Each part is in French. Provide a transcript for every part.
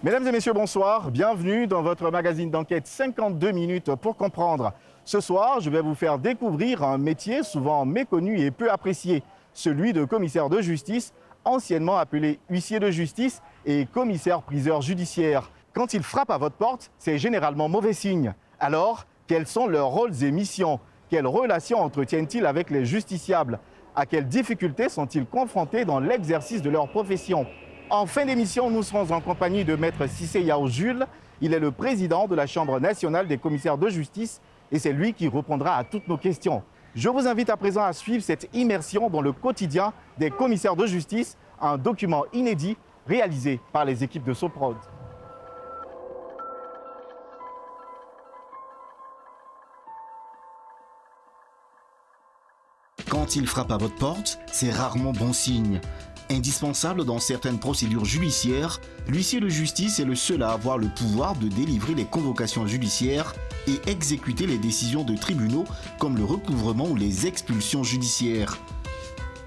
Mesdames et messieurs, bonsoir. Bienvenue dans votre magazine d'enquête 52 minutes pour comprendre. Ce soir, je vais vous faire découvrir un métier souvent méconnu et peu apprécié, celui de commissaire de justice, anciennement appelé huissier de justice et commissaire-priseur judiciaire. Quand ils frappent à votre porte, c'est généralement mauvais signe. Alors, quels sont leurs rôles et missions? Quelles relations entretiennent-ils avec les justiciables? À quelles difficultés sont-ils confrontés dans l'exercice de leur profession? En fin d'émission, nous serons en compagnie de Maître Cissé Yao Jules. Il est le président de la Chambre nationale des commissaires de justice et c'est lui qui répondra à toutes nos questions. Je vous invite à présent à suivre cette immersion dans le quotidien des commissaires de justice, un document inédit réalisé par les équipes de Soprod. Quand il frappe à votre porte, c'est rarement bon signe. Indispensable dans certaines procédures judiciaires, l'huissier de justice est le seul à avoir le pouvoir de délivrer les convocations judiciaires et exécuter les décisions de tribunaux comme le recouvrement ou les expulsions judiciaires.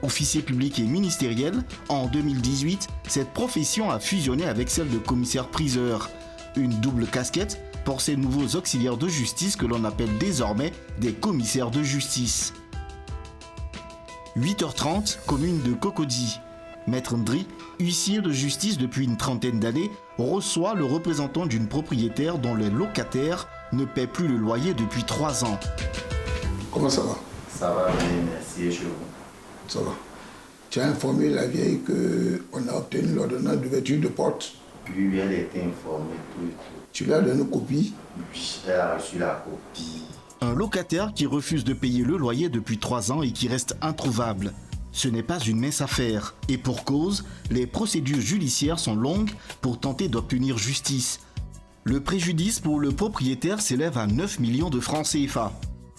Officier public et ministériel, en 2018, cette profession a fusionné avec celle de commissaire-priseur. Une double casquette pour ces nouveaux auxiliaires de justice que l'on appelle désormais des commissaires de justice. 8h30, commune de Cocody. Maître Ndri, huissier de justice depuis une trentaine d'années, reçoit le représentant d'une propriétaire dont les locataires ne paient plus le loyer depuis 3 ans. Comment ça va? Ça va bien, merci, et chez vous? Ça va. Tu as informé la vieille qu'on a obtenu l'ordonnance d'ouverture de porte? Oui, elle était informée, tout et tout. Tu lui as donné copie? Oui, elle a reçu la copie. Un locataire qui refuse de payer le loyer depuis 3 ans et qui reste introuvable. Ce n'est pas une mince affaire. Et pour cause, les procédures judiciaires sont longues pour tenter d'obtenir justice. Le préjudice pour le propriétaire s'élève à 9 millions de francs CFA.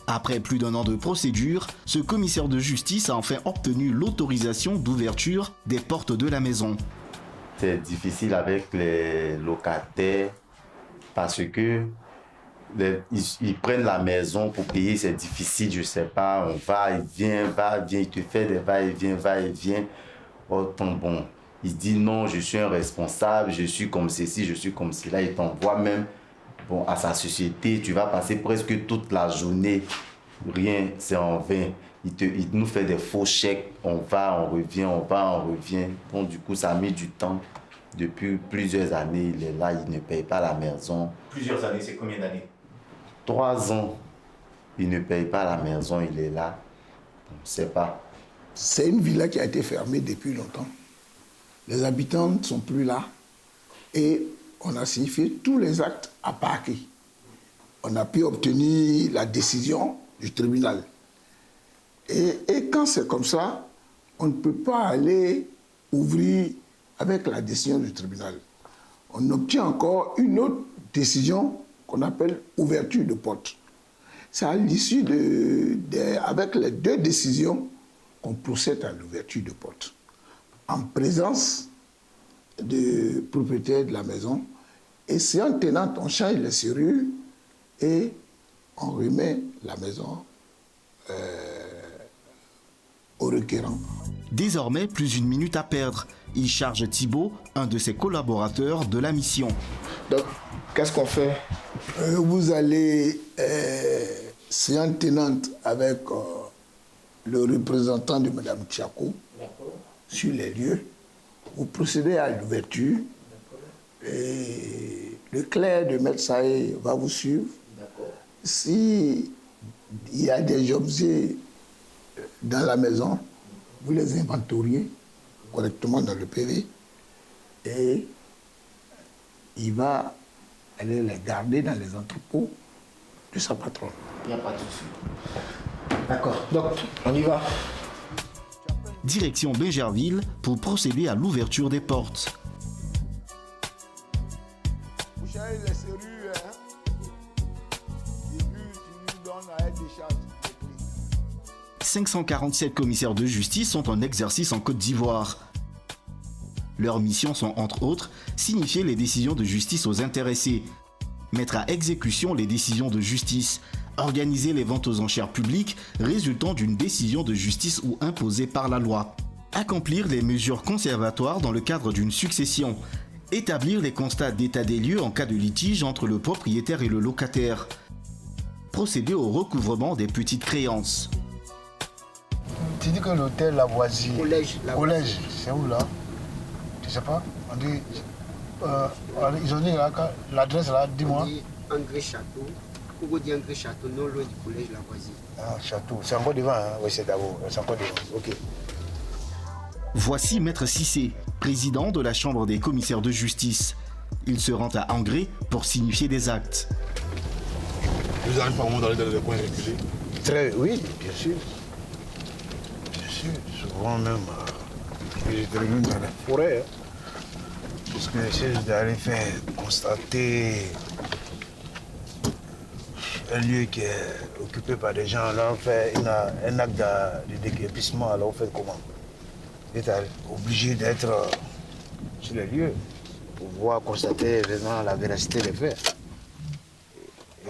Après plus d'1 an de procédure, ce commissaire de justice a enfin obtenu l'autorisation d'ouverture des portes de la maison. C'est difficile avec les locataires parce que ils prennent la maison pour payer, c'est difficile, je sais pas, on va et vient, il te fait des va-et-vient. Autant bon, il dit non, je suis un responsable, je suis comme ceci, je suis comme cela, il t'envoie même à sa société, tu vas passer presque toute la journée, rien, c'est en vain. Il nous fait des faux chèques, on va, on revient. Donc du coup, ça a mis du temps. Depuis plusieurs années, il est là, il ne paye pas la maison. Plusieurs années, c'est combien d'années? 3 ans, il ne paye pas la maison, il est là. On ne sait pas. C'est une villa qui a été fermée depuis longtemps. Les habitants ne sont plus là. Et on a signifié tous les actes à parquet. On a pu obtenir la décision du tribunal. Et quand c'est comme ça, on ne peut pas aller ouvrir avec la décision du tribunal. On obtient encore une autre décision qu'on appelle ouverture de porte. C'est à l'issue avec les 2 décisions qu'on procède à l'ouverture de porte. En présence du propriétaire de la maison, et séance tenante, on change les serrures et on remet la maison au requérant. Désormais, plus une minute à perdre. Il charge Thibault, un de ses collaborateurs, de la mission. Donc, qu'est-ce qu'on fait? Vous allez, séance tenante avec le représentant de Mme Tchako sur les lieux. Vous procédez à l'ouverture et le clerc de Maître Saé va vous suivre. S'il y a des objets dans la maison, vous les inventoriez correctement dans le PV et il va aller les garder dans les entrepôts de sa patronne. Il n'y a pas de souci. D'accord, donc on y va. Direction Bégerville pour procéder à l'ouverture des portes. Vous changez les serrures, et puis tu nous donnes à être décharge. 547 commissaires de justice sont en exercice en Côte d'Ivoire. Leurs missions sont entre autres signifier les décisions de justice aux intéressés, mettre à exécution les décisions de justice, organiser les ventes aux enchères publiques résultant d'une décision de justice ou imposée par la loi, accomplir les mesures conservatoires dans le cadre d'une succession, Établir les constats d'état des lieux en cas de litige entre le propriétaire et le locataire. Procéder au recouvrement des petites créances. Tu dis que l'hôtel Lavoisier. Collège. Collège, c'est où là? Tu sais pas? On dit. Ils ont dit là, l'adresse là, dis-moi. On dit André Château. Pourquoi on dit André Château, non loin du collège Lavoisier. Ah, Château. C'est encore devant, hein? Oui, c'est d'abord. C'est encore devant. Ok. Voici Maître Cissé, président de la Chambre des commissaires de justice. Il se rend à Angré pour signifier des actes. Vous arrivez par moment dans les coins reculés? Oui, bien sûr. Bien sûr. Souvent même, j'étais même dans la forêt. Hein. Parce que j'essaie d'aller faire constater un lieu qui est occupé par des gens. Là, on fait un acte de déguerpissement. Alors, on fait comment? Vous êtes obligé d'être sur les lieux pour pouvoir constater vraiment la véracité des faits.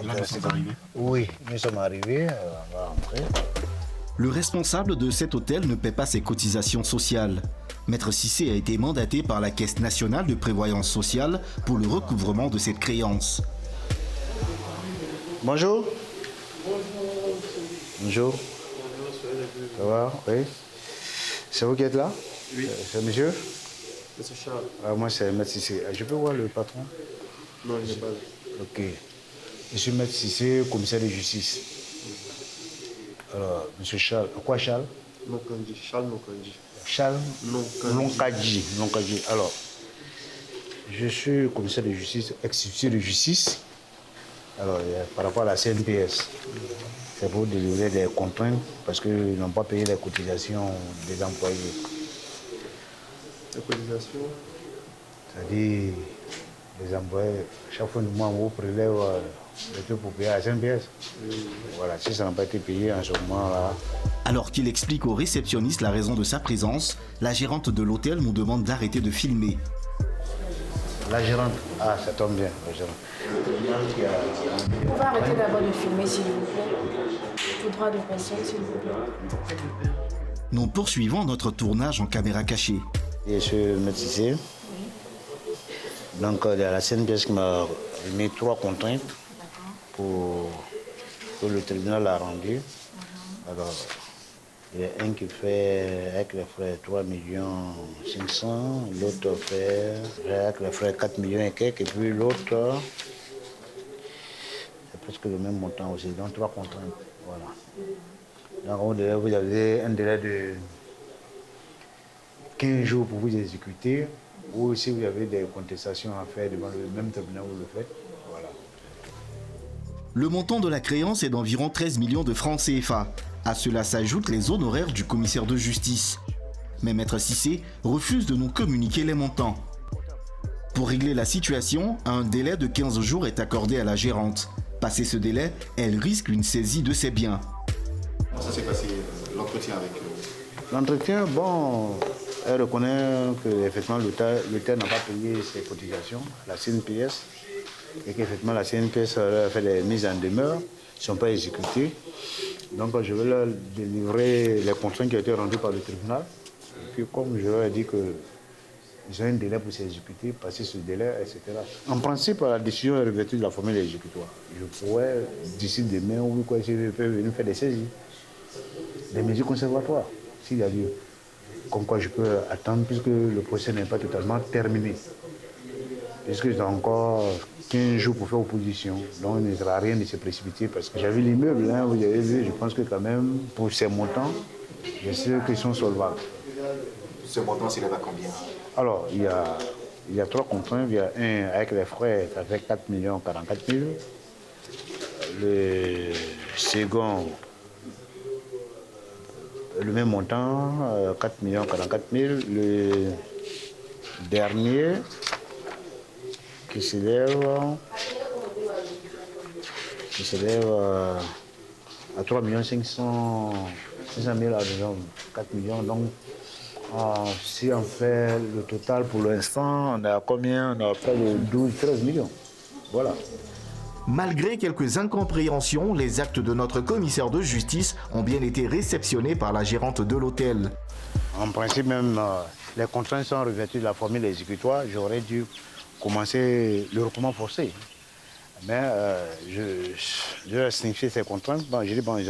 Là, nous sommes arrivés. Oui, nous sommes arrivés, on va rentrer. Le responsable de cet hôtel ne paie pas ses cotisations sociales. Maître Cissé a été mandaté par la Caisse nationale de prévoyance sociale pour le recouvrement de cette créance. Bonjour. Bonjour. Ça va? Oui. C'est vous qui êtes là? Oui. C'est monsieur? Monsieur Charles. Ah, moi, c'est Maître Cissé. Je peux voir le patron? Non, il n'est pas là. Ok. Je suis Maître Cissé, commissaire de justice. Alors, monsieur Charles. Quoi, Charles? Nokandji. Charles Nokandji. Charles Lonkadji. Lonkadji. Alors, je suis commissaire de justice, ex-officier de justice. Alors, par rapport à la CNPS, c'est pour délivrer des contraintes parce qu'ils n'ont pas payé les cotisations des employés. Les cotisations? C'est-à-dire, les employés, chaque fin du mois, on vous prélève le truc pour payer à la CNPS. Voilà, si ça n'a pas été payé en ce moment-là. Alors qu'il explique aux réceptionnistes la raison de sa présence, la gérante de l'hôtel nous demande d'arrêter de filmer. La gérante, ah, ça tombe bien, la gérante. On va arrêter d'abord de filmer, s'il vous plaît. Pour droit de personne, s'il vous plaît. Nous poursuivons notre tournage en caméra cachée. Je suis Maître Cissé. Donc, il y a la CNPS qui m'a mis 3 contraintes pour que le tribunal a rendu. Alors, il y a un qui fait avec les frais 3 500 000, l'autre fait avec les frais 4 millions et quelques, et puis l'autre, c'est presque le même montant aussi, donc 3 contraintes. Voilà. Donc, vous avez un délai de 15 jours pour vous exécuter, ou si vous avez des contestations à faire devant le même tribunal, vous le faites. Voilà. Le montant de la créance est d'environ 13 millions de francs CFA. À cela s'ajoutent les honoraires du commissaire de justice. Mais Maître Cissé refuse de nous communiquer les montants. Pour régler la situation, un délai de 15 jours est accordé à la gérante. Passé ce délai, elle risque une saisie de ses biens. Comment ça s'est passé l'entretien avec L'entretien, bon, elle reconnaît qu'effectivement l'hôtel n'a pas payé ses cotisations à la CNPS et qu'effectivement la CNPS a fait des mises en demeure, ils ne sont pas exécutés. Donc je vais leur délivrer les contraintes qui ont été rendues par le tribunal. Et puis comme je leur ai dit qu'ils ont un délai pour s'exécuter, passer ce délai, etc. En principe, la décision est revêtue de la formule exécutoire. Je pourrais, d'ici demain, ou quoi, je peux venir faire des saisies, des mesures conservatoires, s'il y a lieu. Comme quoi je peux attendre puisque le procès n'est pas totalement terminé. Puisque j'ai encore 15 jours pour faire opposition. Donc il ne sera rien de se précipiter parce que j'avais l'immeuble, hein, vous avez vu, je pense que quand même, pour ces montants, je sais qu'ils sont solvables. ce montant s'élève à combien? Alors, il y a 3 contraintes. Il y a un avec les frais, ça fait 4 44 000. Le second, le même montant, 4 44 000. Le dernier, qui s'élève à 3 500 000 à 4 millions. Donc, si on fait le total pour l'instant, on est à combien? On est à près de 12-13 millions. Voilà. Malgré quelques incompréhensions, les actes de notre commissaire de justice ont bien été réceptionnés par la gérante de l'hôtel. En principe même, les contraintes sont revêtues de la formule exécutoire. J'aurais dû commencer le recoupement forcé. Mais je leur ai signifié ces contraintes. Bon, j'ai dit, bon, ils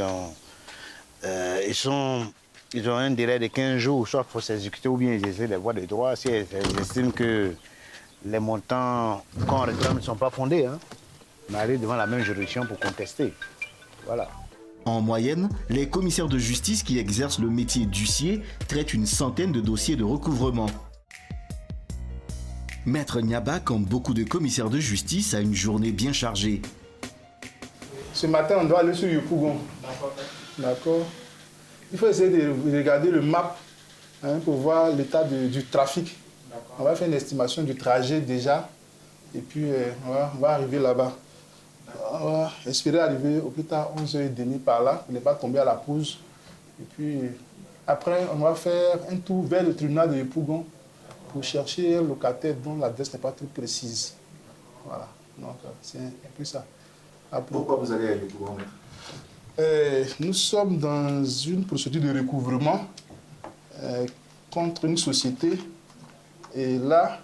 ont un délai de 15 jours, soit il faut s'exécuter ou bien ils essaient les voies de droit. Si elles estiment que les montants qu'on réclame ne sont pas fondés, hein, on arrive devant la même juridiction pour contester. Voilà. En moyenne, les commissaires de justice qui exercent le métier d'huissier traitent une centaine de dossiers de recouvrement. Maître Niaba, comme beaucoup de commissaires de justice, a une journée bien chargée. Ce matin, on doit aller sur Yopougon. D'accord. Il faut essayer de regarder le map pour voir l'état du trafic. On va faire une estimation du trajet déjà. Et puis, on va arriver là-bas. On va espérer arriver au plus tard 11h30 par là, pour ne pas tomber à la pause. Et puis, après, on va faire un tour vers le tribunal de Yopougon pour chercher un locataire dont l'adresse n'est pas très précise. Voilà. Donc, c'est un peu ça. Après, pourquoi vous allez à Yopougon? Nous sommes dans une procédure de recouvrement contre une société. Et là,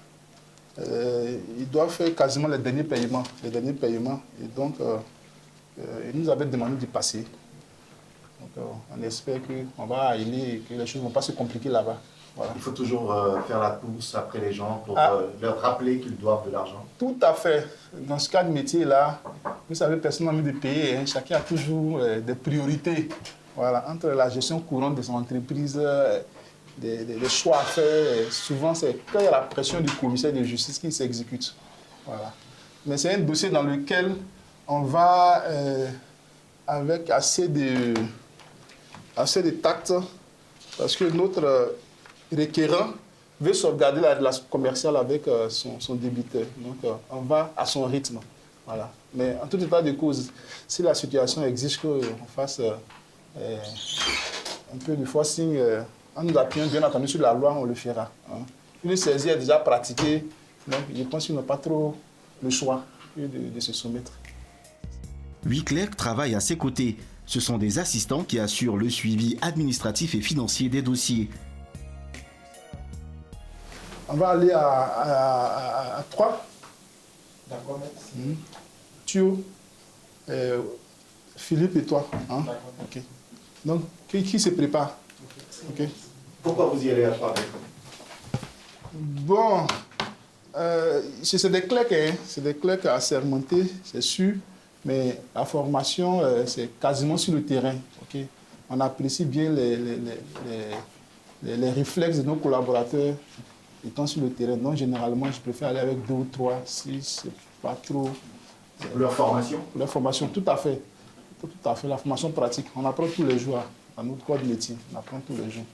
ils doivent faire quasiment les derniers paiements. Et donc, ils nous avaient demandé d'y passer. Donc, on espère qu'on va aller et que les choses ne vont pas se compliquer là-bas. Voilà. Il faut toujours faire la course après les gens pour leur rappeler qu'ils doivent de l'argent. Tout à fait. Dans ce cas de métier-là, vous savez, personne n'a envie de payer. Hein. Chacun a toujours des priorités. Voilà. Entre la gestion courante de son entreprise, des choix à faire, souvent c'est quand il y a la pression du commissaire de justice qui s'exécute. Voilà. Mais c'est un dossier dans lequel on va avec assez de tact, parce que notre requérant veut sauvegarder la relation commerciale avec son débiteur. Donc on va à son rythme. Voilà. Mais en tout état de cause, si la situation exige qu'on fasse un peu de forcing, en nous appuyant bien entendu sur la loi, on le fera. Hein. Une saisie est déjà pratiquée, donc je pense qu'ils n'ont pas trop le choix de se soumettre. 8 clercs travaillent à ses côtés. Ce sont des assistants qui assurent le suivi administratif et financier des dossiers. On va aller à 3. D'accord, merci. Thio, Philippe et toi. Hein? Okay. Donc, qui se prépare? Okay. Pourquoi vous y allez à 3? Bon, c'est des clercs, hein? C'est des clercs assermentés, c'est sûr. Mais la formation, c'est quasiment sur le terrain. Okay? On apprécie bien les réflexes de nos collaborateurs étant sur le terrain. Donc, généralement, je préfère aller avec 2 ou 3, si c'est pas trop. Leur formation? Leur formation, tout à fait. Tout à fait. La formation pratique. On apprend tous les jours à notre corps de métier. On apprend tous les jours.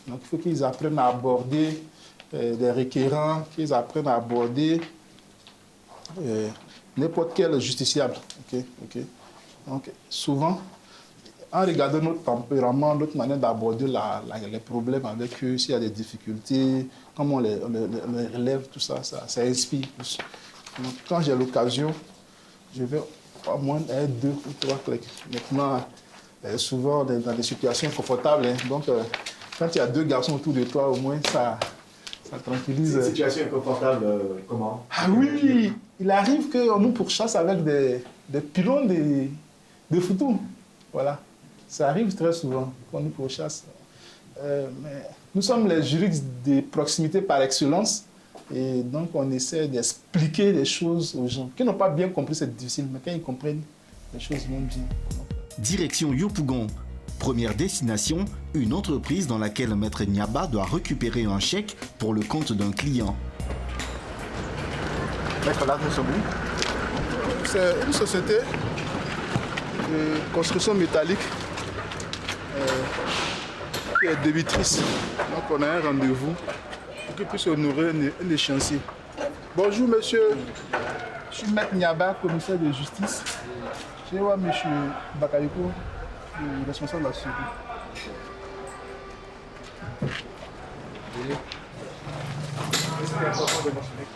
Donc, il faut qu'ils apprennent à aborder des requérants, qu'ils apprennent à aborder n'importe quel justiciable. Okay. Donc, souvent, en regardant notre tempérament, notre manière d'aborder les problèmes avec eux, s'il y a des difficultés, comment on les relève, tout ça, ça inspire. Donc, quand j'ai l'occasion, je vais au moins 2 ou 3 clics. Maintenant, souvent dans des situations confortables. Hein. Donc, quand il y a 2 garçons autour de toi, au moins, ça tranquillise. Cette situation inconfortable, comment? Ah oui, il arrive qu'on nous pourchasse avec des pilons de foutou. Voilà. Ça arrive très souvent qu'on nous pourchasse. Mais nous sommes les juristes de proximité par excellence. Et donc, on essaie d'expliquer des choses aux gens. Qui n'ont pas bien compris, c'est difficile. Mais quand ils comprennent, les choses vont bien. Direction Yopougon. Première destination, une entreprise dans laquelle Maître Niaba doit récupérer un chèque pour le compte d'un client. Maître, là, nous sommes où? C'est une société de construction métallique qui est débitrice. Donc, on a un rendez-vous pour qu'il puisse honorer un échéancier. Bonjour, monsieur. Je suis Maître Niaba, commissaire de justice. Je vais voir monsieur Bakayoko, le responsable de la société.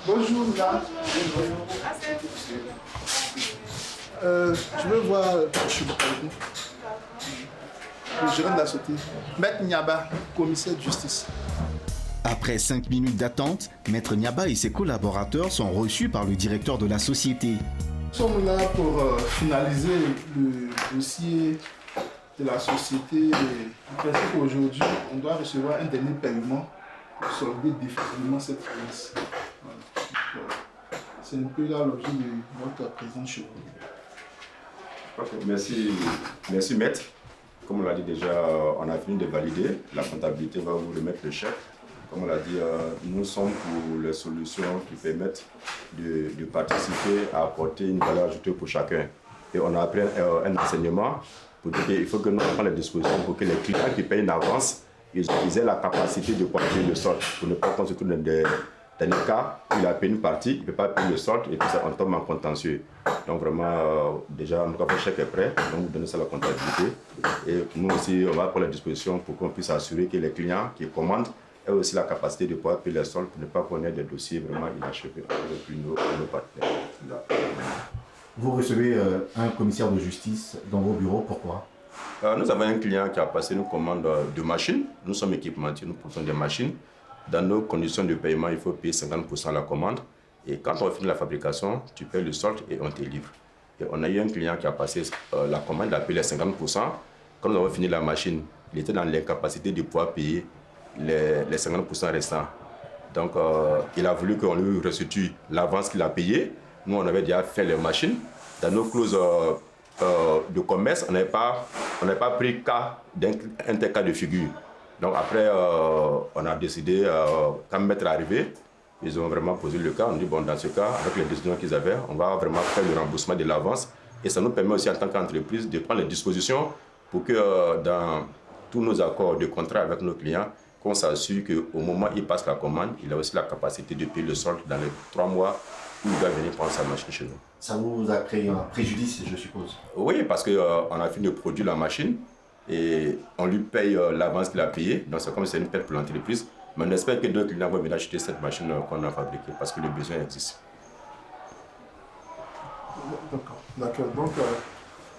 Bonjour, madame. Je veux voir monsieur Bakayoko, le gérant de la société. Maître Niaba, commissaire de justice. Après 5 minutes d'attente, Maître Niaba et ses collaborateurs sont reçus par le directeur de la société. Nous sommes là pour finaliser le dossier de la société. En principe, aujourd'hui, on doit recevoir un dernier paiement pour solder définitivement cette créance. Voilà. C'est un peu là l'objet de notre présence chez vous. Okay, merci maître. Comme on l'a dit déjà, on a fini de valider. La comptabilité va vous remettre le chèque. Comme on l'a dit, nous sommes pour les solutions qui permettent de participer à apporter une valeur ajoutée pour chacun. Et on a appris un enseignement pour dire qu'il faut que nous prenions les dispositions pour que les clients qui payent une avance, ils aient la capacité de pouvoir payer le solde. Pour ne pas qu'on se trouve dans des cas où il a payé une partie, il ne peut pas payer le solde et puis ça, on tombe en contentieux. Donc vraiment, déjà, notre chèque est prêt, donc vous donnez ça à la comptabilité. Et nous aussi, on va prendre les dispositions pour qu'on puisse assurer que les clients qui commandent aient aussi la capacité de pouvoir payer les soldes pour ne pas qu'on ait des dossiers vraiment inachevés avec nos partenaires. Vous recevez un commissaire de justice dans vos bureaux, pourquoi? Nous avons un client qui a passé une commande de machines. Nous sommes équipementiers, nous portons des machines. Dans nos conditions de paiement, il faut payer 50% de la commande. Et quand on finit la fabrication, tu payes le solde et on te livre. Et on a eu un client qui a passé la commande, il a payé les 50%. Quand nous avons fini la machine, il était dans l'incapacité de pouvoir payer les 50% restants. Donc, il a voulu qu'on lui restitue l'avance qu'il a payée. Nous, on avait déjà fait les machines. Dans nos clauses de commerce, on n'avait pas pris cas d'un cas de figure. Donc après, on a décidé, quand le maître est arrivé, ils ont vraiment posé le cas. On dit, bon, dans ce cas, avec les décisions qu'ils avaient, on va vraiment faire le remboursement de l'avance. Et ça nous permet aussi, en tant qu'entreprise, de prendre les dispositions pour que dans tous nos accords de contrat avec nos clients, qu'on s'assure qu'au moment où il passe la commande, il a aussi la capacité de payer le solde dans les 3 mois où il doit venir prendre sa machine chez nous. Ça vous a créé un préjudice, je suppose? Oui, parce qu'on a fini de produire la machine et on lui paye l'avance qu'il a payé. Donc c'est comme si c'est une perte pour l'entreprise. Mais on espère que d'autres clients vont venir acheter cette machine qu'on a fabriquée parce que le besoin existe. D'accord. Donc,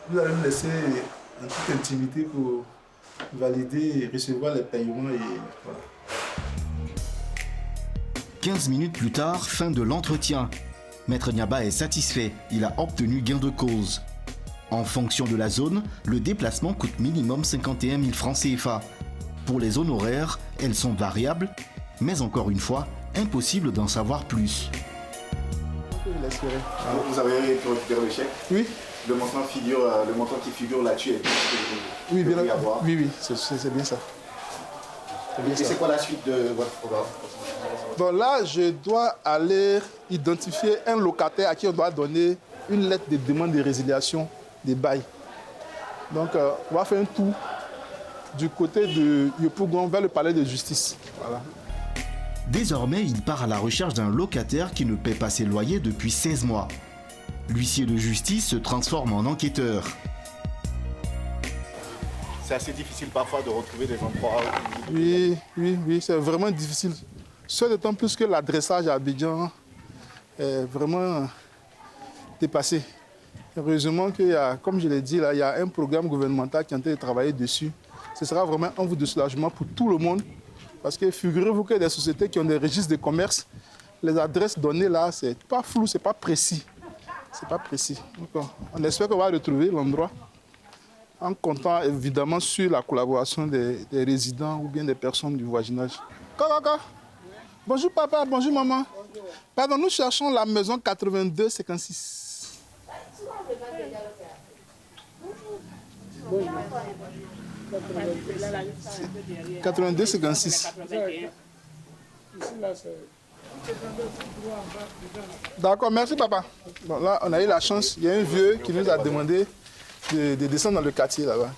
vous allez me laisser en toute intimité pour valider et recevoir les paiements. Et voilà. 15 minutes plus tard, fin de l'entretien. Maître Niaba est satisfait, il a obtenu gain de cause. En fonction de la zone, le déplacement coûte minimum 51 000 francs CFA. Pour les honoraires, elles sont variables, mais encore une fois, impossible d'en savoir plus. Vous avez récupéré le chèque? Oui. Le montant qui figure là-dessus. Oui, c'est bien ça. Et c'est quoi la suite de votre programme? Bon, là, je dois aller identifier un locataire à qui on doit donner une lettre de demande de résiliation des bails. Donc, on va faire un tour du côté de Yopougon vers le palais de justice. Voilà. Désormais, il part à la recherche d'un locataire qui ne paie pas ses loyers depuis 16 mois. L'huissier de justice se transforme en enquêteur. C'est assez difficile parfois de retrouver des endroits. Oui, c'est vraiment difficile. Ce d'autant plus que l'adressage à Abidjan est vraiment dépassé. Heureusement qu'il y a, comme je l'ai dit, là, il y a un programme gouvernemental qui est en train de travailler dessus. Ce sera vraiment un voeu de soulagement pour tout le monde. Parce que figurez-vous que des sociétés qui ont des registres de commerce, les adresses données là, c'est pas flou, c'est pas précis. C'est pas précis. Donc, on espère qu'on va retrouver l'endroit en comptant évidemment sur la collaboration des résidents ou bien des personnes du voisinage. Kaka. Bonjour papa, bonjour maman. Bonjour. Pardon, nous cherchons la maison 8256. 8256. D'accord, merci papa. Bon, là, on a eu la chance. Il y a un vieux qui nous a demandé de descendre dans le quartier là-bas.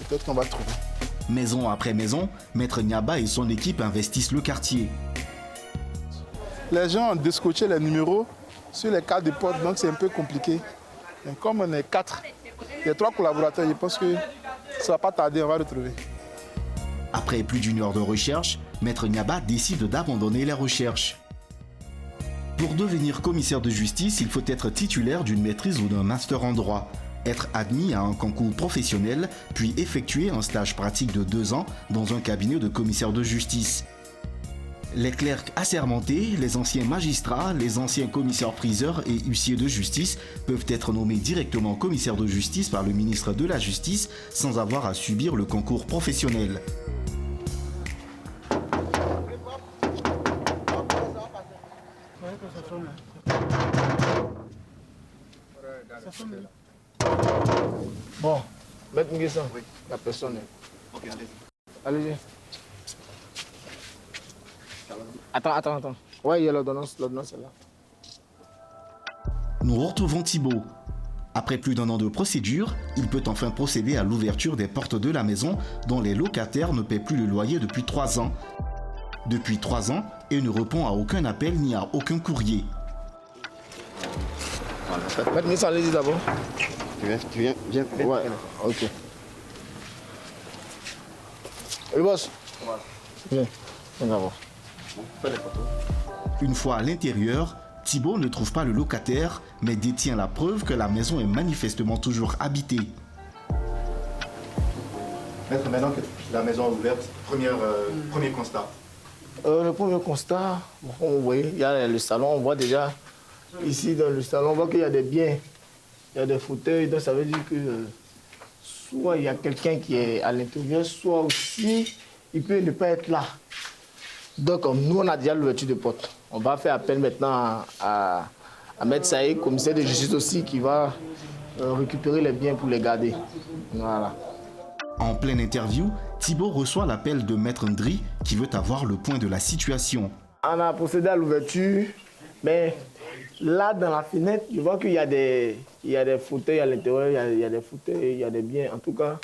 Peut-être qu'on va trouver. Maison après maison, Maître Niaba et son équipe investissent le quartier. Les gens ont descotché les numéros sur les cartes de porte, donc c'est un peu compliqué. Mais comme on est 4, il y a 3 collaborateurs, je pense que ça ne va pas tarder, on va retrouver. Après plus d'1 heure de recherche, Maître Niaba décide d'abandonner les recherches. Pour devenir commissaire de justice, il faut être titulaire d'une maîtrise ou d'un master en droit, être admis à un concours professionnel, puis effectuer un stage pratique de 2 ans dans un cabinet de commissaire de justice. Les clercs assermentés, les anciens magistrats, les anciens commissaires-priseurs et huissiers de justice peuvent être nommés directement commissaires de justice par le ministre de la Justice sans avoir à subir le concours professionnel. Bon, Maître Nguessan, la personne. Ok, allez. Allez-y. Attends. Ouais, il y a l'ordonnance est là. Nous retrouvons Thibault. Après plus d'1 an de procédure, il peut enfin procéder à l'ouverture des portes de la maison dont les locataires ne paient plus le loyer depuis 3 ans. Depuis 3 ans, et ne répond à aucun appel ni à aucun courrier. Maître Nguessan, allez-y d'abord. Tu viens. Ouais, ok. Le boss. Viens d'abord. Une fois à l'intérieur, Thibault ne trouve pas le locataire, mais détient la preuve que la maison est manifestement toujours habitée. Maître, maintenant que la maison est ouverte, premier constat. Le premier constat, vous voyez, il y a le salon, on voit déjà ici dans le salon, on voit qu'il y a des biens, il y a des fauteuils, donc ça veut dire que soit il y a quelqu'un qui est à l'intérieur, soit aussi il peut ne pas être là. Donc nous on a déjà l'ouverture de porte. On va faire appel maintenant à Maître Saïd, commissaire de justice aussi, qui va récupérer les biens pour les garder. Voilà. En pleine interview, Thibault reçoit l'appel de Maître Ndri qui veut avoir le point de la situation. On a procédé à l'ouverture, mais là dans la fenêtre, je vois qu'il y a des fauteuils à l'intérieur, il y a des fauteuils, il y a des biens. En tout cas,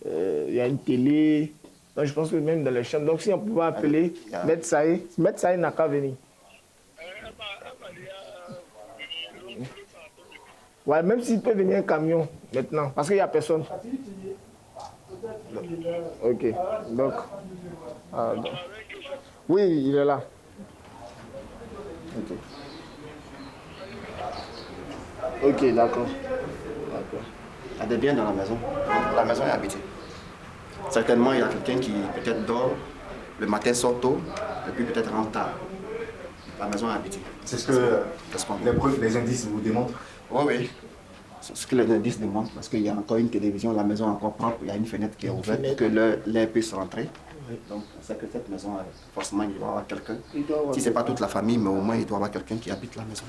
il y a une télé. Donc je pense que même dans les chambres. Donc si on pouvait appeler Maître Saïd n'a qu'à venir. Ouais, même s'il peut venir un camion maintenant, parce qu'il n'y a personne. Ok, donc. Oui, il est là. Ok, d'accord. Il y a des biens dans la maison. La maison est habitée. Certainement, il y a quelqu'un qui peut-être dort, le matin sort tôt, et puis peut-être rentre tard. La maison est habitée. C'est ce que les indices vous démontrent? Oui. C'est ce que les indices démontrent, parce qu'il y a encore une télévision, la maison est encore propre, il y a une fenêtre qui est ouverte pour que l'air puisse rentrer. Donc, c'est que cette maison, forcément, il doit y avoir quelqu'un. Si ce n'est pas toute la famille, mais au moins, il doit y avoir quelqu'un qui habite la maison.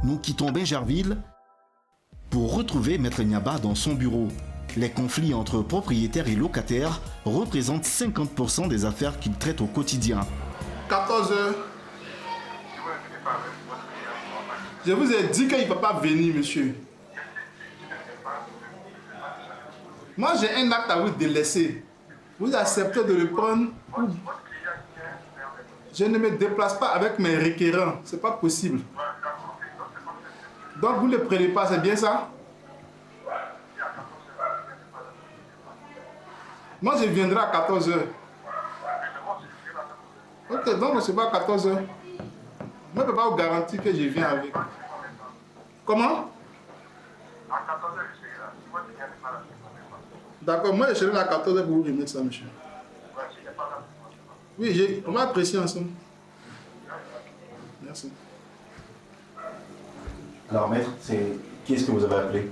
Nous quittons Bingerville pour retrouver Maître Niaba dans son bureau. Les conflits entre propriétaires et locataires représentent 50% des affaires qu'il traite au quotidien. 14 heures. Je vous ai dit qu'il ne va pas venir, monsieur. Moi, j'ai un acte à vous délaisser. Vous acceptez de le prendre. Je ne me déplace pas avec mes requérants. Ce n'est pas possible. Donc, vous ne le prenez pas, c'est bien ça? Moi, je viendrai à 14 heures. Ok, donc c'est pas à 14 heures. Je ne peux pas vous garantir que je viens avec. Comment? À 14 heures, je serai là. D'accord, moi je serai là à 14 heures pour vous remettre ça, monsieur. Oui, on va apprécier ensemble. Merci. Alors, maître, qui est-ce que vous avez appelé?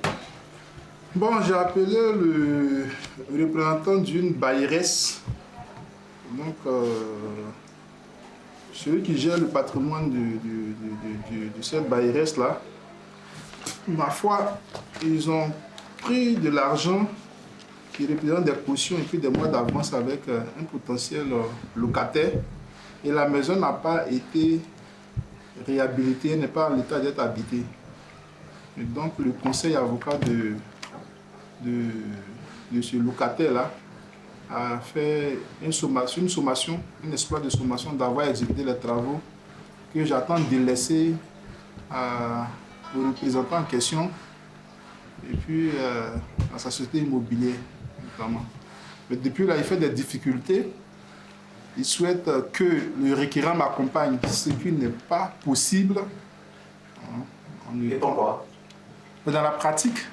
Bon, j'ai appelé le représentant d'une bailleresse. Donc, celui qui gère le patrimoine de cette bailleresse-là. Ma foi, ils ont pris de l'argent qui représente des cautions et puis des mois d'avance avec un potentiel locataire. Et la maison n'a pas été réhabilitée, n'est pas en l'état d'être habitée. Et donc, le conseil avocat de ce locataire-là a fait une sommation, un exploit de sommation d'avoir exécuté les travaux que j'attends de laisser au représentant en question et puis à sa société immobilière notamment. Mais depuis là, il fait des difficultés. Il souhaite que le requérant m'accompagne, ce qui n'est pas possible. Et pourquoi? Dans la pratique,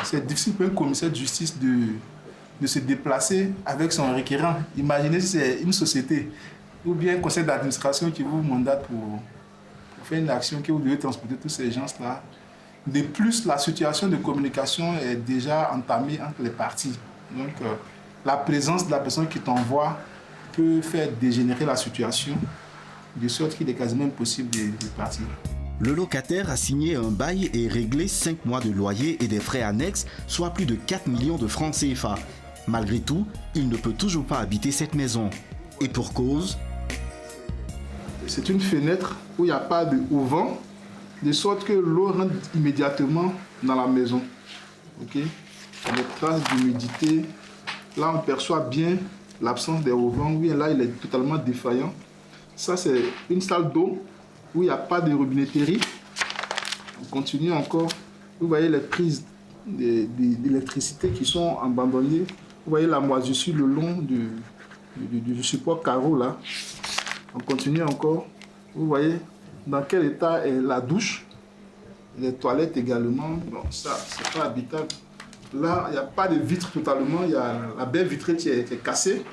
c'est difficile pour un commissaire de justice de se déplacer avec son requérant. Imaginez si c'est une société. ou bien un conseil d'administration qui vous mandate pour faire une action que vous devez transporter tous ces gens-là. De plus, la situation de communication est déjà entamée entre les parties. Donc, la présence de la personne qui t'envoie peut faire dégénérer la situation, de sorte qu'il est quasiment impossible de partir. Le locataire a signé un bail et réglé 5 mois de loyer et des frais annexes, soit plus de 4 millions de francs CFA. Malgré tout, il ne peut toujours pas habiter cette maison. Et pour cause, c'est une fenêtre où il n'y a pas de auvent, de sorte que l'eau rentre immédiatement dans la maison. Ok? Les traces d'humidité, là on perçoit bien l'absence des auvents, oui, là il est totalement défaillant. Ça c'est une salle d'eau où il n'y a pas de robinetterie. On continue encore. Vous voyez les prises d'électricité qui sont abandonnées. Vous voyez la moisissure le long du support carreau là. On continue encore. Vous voyez dans quel état est la douche. Les toilettes également. Bon, ça, c'est pas habitable. Là, il n'y a pas de vitre totalement. Il y a la baie vitrée qui est cassée.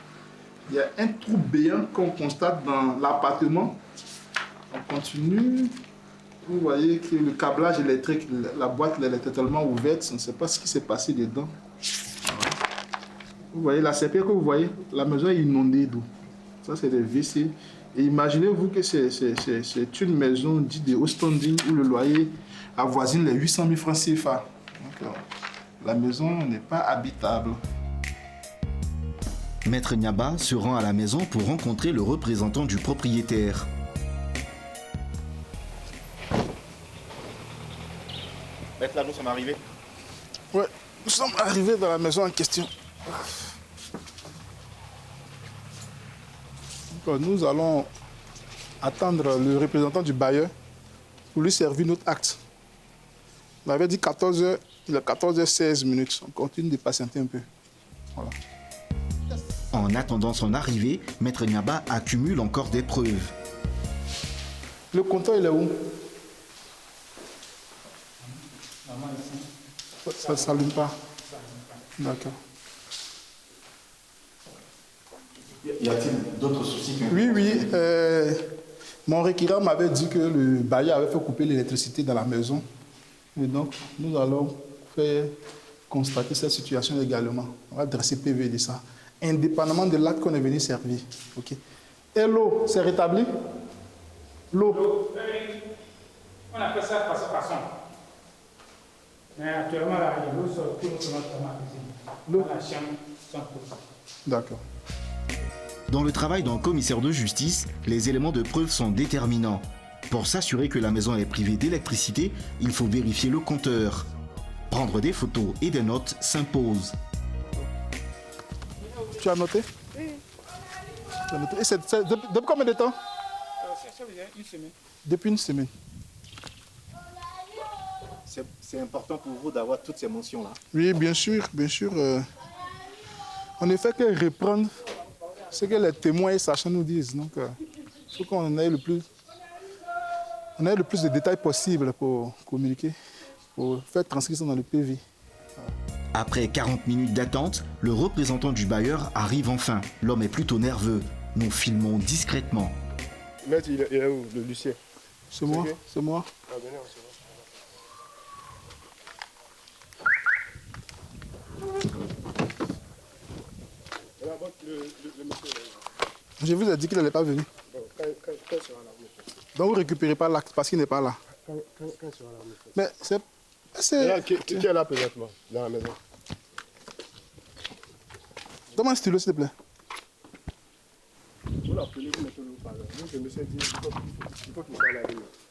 Il y a un trou béant qu'on constate dans l'appartement. On continue. Vous voyez que le câblage électrique, la boîte elle est totalement ouverte. On ne sait pas ce qui s'est passé dedans. Vous voyez la serpillère que vous voyez, la maison est inondée d'eau. Ça, c'est des WC. Et imaginez-vous que c'est une maison dite de haut standing où le loyer avoisine les 800 000 francs CFA. Donc, la maison n'est pas habitable. Maître Niaba se rend à la maison pour rencontrer le représentant du propriétaire. Maître, là, nous sommes arrivés. Oui, nous sommes arrivés dans la maison en question. Donc, nous allons attendre le représentant du bailleur pour lui servir notre acte. On avait dit 14h, il est 14h16. On continue de patienter un peu. Voilà. En attendant son arrivée, Maître Niaba accumule encore des preuves. Le compteur, il est où? Ça ne s'allume pas. D'accord. Y a-t-il d'autres soucis? Oui. Mon requérant m'avait dit que le bailleur avait fait couper l'électricité dans la maison. Et donc, nous allons faire constater cette situation également. On va dresser PV de ça, indépendamment de l'acte qu'on est venu servir. Okay. Et l'eau, c'est rétabli? L'eau? On appelle ça façon. Mais actuellement, là, l'eau sort tout dans la cuisine. L'eau, la chambre, sont tout. D'accord. Dans le travail d'un commissaire de justice, les éléments de preuve sont déterminants. Pour s'assurer que la maison est privée d'électricité, il faut vérifier le compteur. Prendre des photos et des notes s'impose. Tu as noté? Oui. Tu as noté. Et c'est depuis combien de temps? Ça veut dire une semaine. Depuis une semaine. C'est important pour vous d'avoir toutes ces mentions-là? Oui, bien sûr. On ne fait que reprendre ce que les témoins et sachants nous disent. Donc, il faut qu'on ait le plus de détails possible pour communiquer, pour faire transcrire ça dans le PV. Après 40 minutes d'attente, le représentant du bailleur arrive enfin. L'homme est plutôt nerveux. Nous filmons discrètement. Maître, il est où, le Lucien? C'est moi, okay. C'est moi. Ah, venez, on se voit. Je vous ai dit qu'il n'allait pas venir. Bon, quand sera là, donc vous ne récupérez pas l'acte parce qu'il n'est pas là. Quand sera là, mais c'est... Qui est là présentement, dans la maison? Donne-moi un stylo, s'il te plaît. Vous l'appelez, vous mettez le haut-parleur. Nous, je me suis dit, il faut qu'il soit là.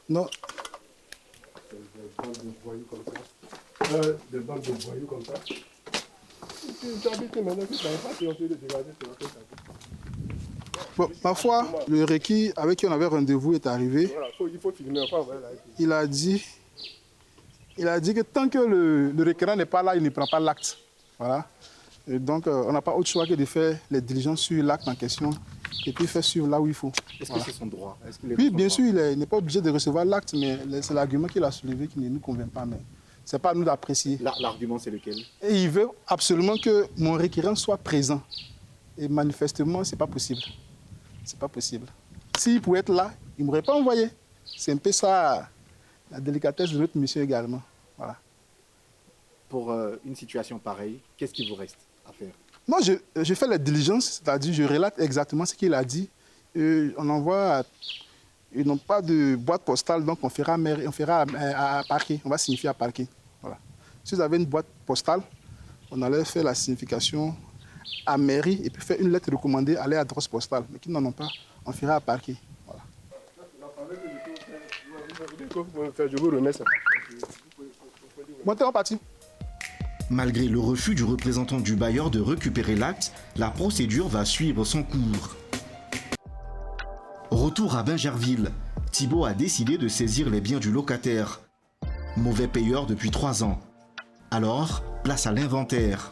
Non. Des bandes de voyous comme ça. Des bandes de voyous comme ça. Tu habites maintenant, tu ne savais pas si on peut le dégager sur la tête. Bon, parfois, le requis avec qui on avait rendez-vous est arrivé. Voilà, il faut filmer. Il a dit que tant que le requérant n'est pas là, il ne prend pas l'acte. Voilà. Et donc, on n'a pas autre choix que de faire les diligences sur l'acte en question et puis faire suivre là où il faut. Est-ce que c'est son droit? Oui, bien sûr, il n'est pas obligé de recevoir l'acte, mais c'est l'argument qu'il a soulevé qui ne nous convient pas. Mais ce n'est pas à nous d'apprécier. L'argument, c'est lequel? Et il veut absolument que mon requérant soit présent. Et manifestement, ce n'est pas possible. c'est pas possible. S'il pouvait être là, il ne m'aurait pas envoyé. C'est un peu ça, la délicatesse de notre mission également. Voilà. Pour une situation pareille, qu'est-ce qui vous reste à faire? Non, je fais la diligence, c'est-à-dire je relate exactement ce qu'il a dit. On envoie, ils n'ont pas de boîte postale, donc on fera à parquet, on va signifier à parquet. Voilà. Si vous avez une boîte postale, on allait faire la signification à mairie et puis faire une lettre recommandée à l'adresse postale. Mais qui n'en ont pas, on fera à parquet. Voilà. Je vous remets ça. Montez en partie. Malgré le refus du représentant du bailleur de récupérer l'acte, la procédure va suivre son cours. Retour à Bingerville, Thibault a décidé de saisir les biens du locataire. Mauvais payeur depuis 3 ans. Alors, place à l'inventaire.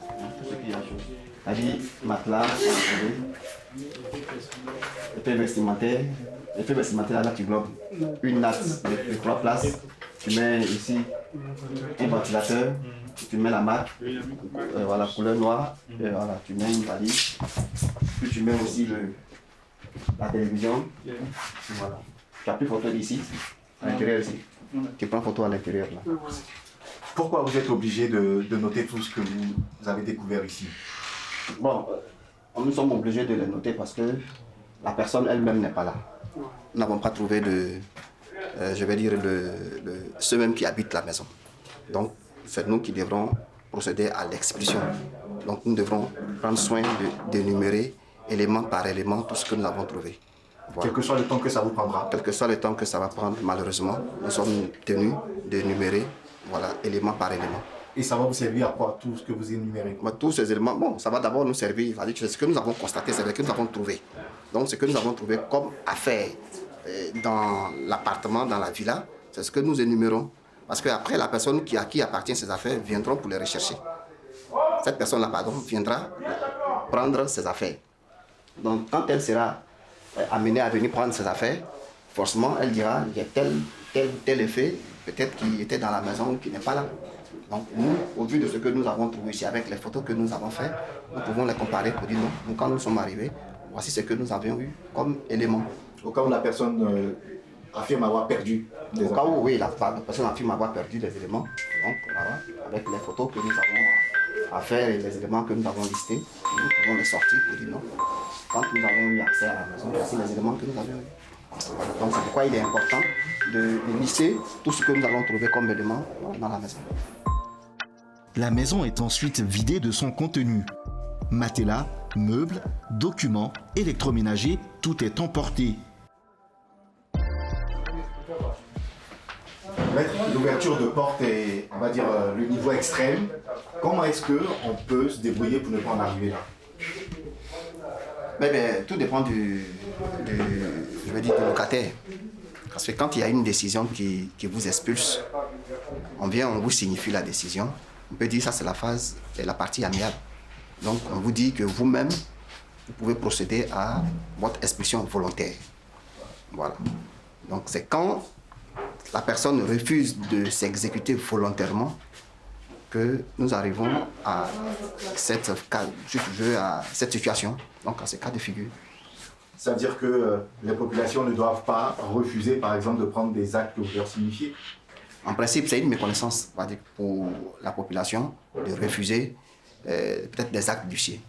C'est-à-dire matelas, effet vestimentaire. L'effet vestimentaire, là, tu globes une natte de 3 places. Tu mets ici un ventilateur, tu mets la marque, voilà, couleur noire, et voilà, tu mets une valise. Puis tu mets aussi la télévision. Voilà. Tu as pris photo d'ici, à l'intérieur ici. Tu prends photo à l'intérieur là. Pourquoi vous êtes obligé de noter tout ce que vous avez découvert ici? Bon, nous sommes obligés de les noter parce que la personne elle-même n'est pas là. Nous n'avons pas trouvé ceux mêmes qui habitent la maison. Donc, c'est nous qui devrons procéder à l'expulsion. Donc, nous devrons prendre soin d'énumérer élément par élément tout ce que nous avons trouvé. Voilà. Quel que soit le temps que ça vous prendra. Quel que soit le temps que ça va prendre, malheureusement, nous sommes tenus d'énumérer, voilà, élément par élément. Et ça va vous servir à quoi, tout ce que vous énumérez? Tous ces éléments, bon, ça va d'abord nous servir, c'est ce que nous avons constaté, c'est ce que nous avons trouvé. Donc, ce que nous avons trouvé comme affaire dans l'appartement, dans la villa, c'est ce que nous énumérons. Parce qu'après, la personne à qui appartient ces affaires viendront pour les rechercher. Cette personne-là, pardon, viendra prendre ses affaires. Donc, quand elle sera amenée à venir prendre ses affaires, forcément, elle dira, il y a tel effet, peut-être qui était dans la maison, qui n'est pas là. Donc, nous, au vu de ce que nous avons trouvé ici, avec les photos que nous avons faites, nous pouvons les comparer pour dire non. Nous, quand nous sommes arrivés, voici ce que nous avions eu comme élément. Au cas où la personne affirme avoir perdu des éléments. Au cas où, oui, la personne affirme avoir perdu des éléments. Donc, voilà, avec les photos que nous avons à faire et les éléments que nous avons listés, nous pouvons les sortir pour dire non. Quand nous avons eu accès à la maison, voici les éléments que nous avions eu. Voilà, donc, c'est pourquoi il est important de lister tout ce que nous avons trouvé comme éléments dans la maison. La maison est ensuite vidée de son contenu. Matelas, meubles, documents, électroménagers, tout est emporté. Maître, l'ouverture de porte est, on va dire, le niveau extrême. Comment est-ce qu'on peut se débrouiller pour ne pas en arriver là? Tout dépend du locataire. Parce que quand il y a une décision qui vous expulse, on vous signifie la décision. On peut dire ça, c'est la partie amiable. Donc, on vous dit que vous-même, vous pouvez procéder à votre expulsion volontaire. Voilà. Donc, c'est quand la personne refuse de s'exécuter volontairement que nous arrivons à cette situation, donc à ce cas de figure. Ça veut dire que les populations ne doivent pas refuser, par exemple, de prendre des actes que vous leur signifiez? En principe, c'est une méconnaissance pour la population de refuser peut-être des actes d'huissier.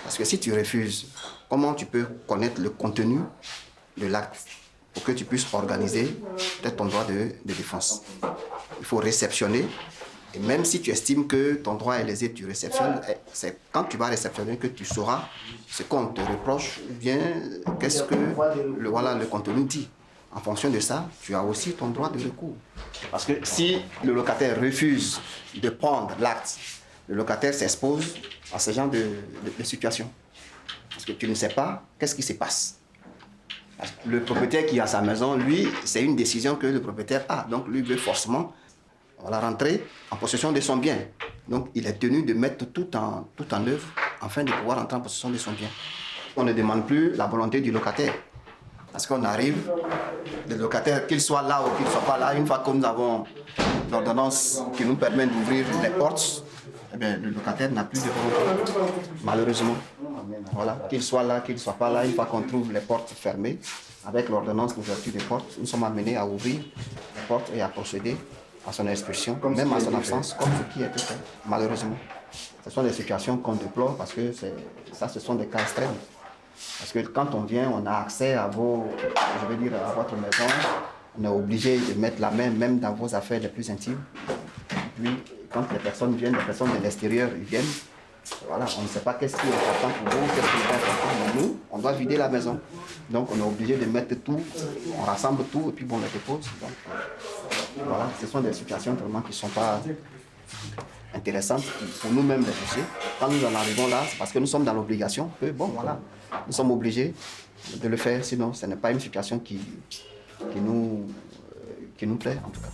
Parce que si tu refuses, comment tu peux connaître le contenu de l'acte pour que tu puisses organiser peut-être ton droit de défense? Il faut réceptionner. Et même si tu estimes que ton droit est lésé, tu réceptionnes, c'est quand tu vas réceptionner que tu sauras ce qu'on te reproche ou bien qu'est-ce que le contenu dit. En fonction de ça, tu as aussi ton droit de recours. Parce que si le locataire refuse de prendre l'acte, le locataire s'expose à ce genre de situation. Parce que tu ne sais pas qu'est-ce qui se passe. Le propriétaire qui a sa maison, lui, c'est une décision que le propriétaire a. Donc, lui veut forcément rentrer en possession de son bien. Donc, il est tenu de mettre tout en œuvre afin de pouvoir entrer en possession de son bien. On ne demande plus la volonté du locataire. Parce qu'on arrive, le locataire, qu'il soit là ou qu'il ne soit pas là, une fois que nous avons l'ordonnance qui nous permet d'ouvrir les portes, eh bien, le locataire n'a plus de volonté, malheureusement. Voilà, qu'il soit là, qu'il ne soit pas là, une fois qu'on trouve les portes fermées, avec l'ordonnance d'ouverture des portes, nous sommes amenés à ouvrir les portes et à procéder à son expulsion, même à son absence, comme ce qui a été fait, malheureusement. Ce sont des situations qu'on déplore parce que ce sont des cas extrêmes. Parce que quand on vient, on a accès à à votre maison, on est obligé de mettre la main même dans vos affaires les plus intimes. Et puis, quand les personnes viennent, les personnes de l'extérieur, ils viennent, voilà, on ne sait pas qu'est-ce qui est important pour vous, qu'est-ce qui n'est pas important pour nous, on doit vider la maison. Donc on est obligé de mettre tout, on rassemble tout et puis on le dépose. Donc, voilà, ce sont des situations vraiment qui ne sont pas intéressantes pour nous-mêmes les dossiers. Quand nous en arrivons là, c'est parce que nous sommes dans l'obligation que, bon, voilà, nous sommes obligés de le faire, sinon ce n'est pas une situation qui nous plaît en tout cas.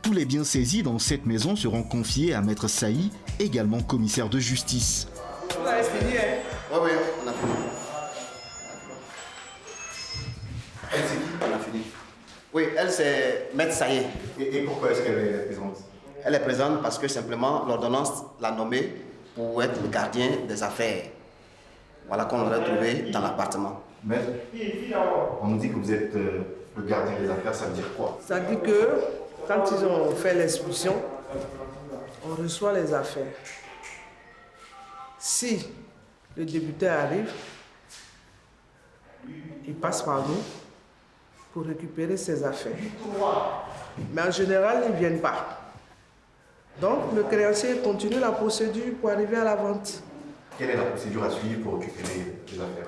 Tous les biens saisis dans cette maison seront confiés à Maître Saï, également commissaire de justice. Vous avez fini, hein? Oui, on a fini. Elle, c'est qui? On a fini. Oui, elle, c'est Maître Saï. Et pourquoi est-ce qu'elle est présente? Elle est présente parce que simplement l'ordonnance l'a nommée pour être le gardien des affaires. Voilà qu'on l'aurait trouvé dans l'appartement. Maître, on nous dit que vous êtes le gardien des affaires, ça veut dire quoi? Ça dit que quand ils ont fait l'expulsion, on reçoit les affaires. Si le débiteur arrive, il passe par nous pour récupérer ses affaires. Mais en général, ils ne viennent pas. Donc, le créancier continue la procédure pour arriver à la vente. Quelle est la procédure à suivre pour récupérer les affaires?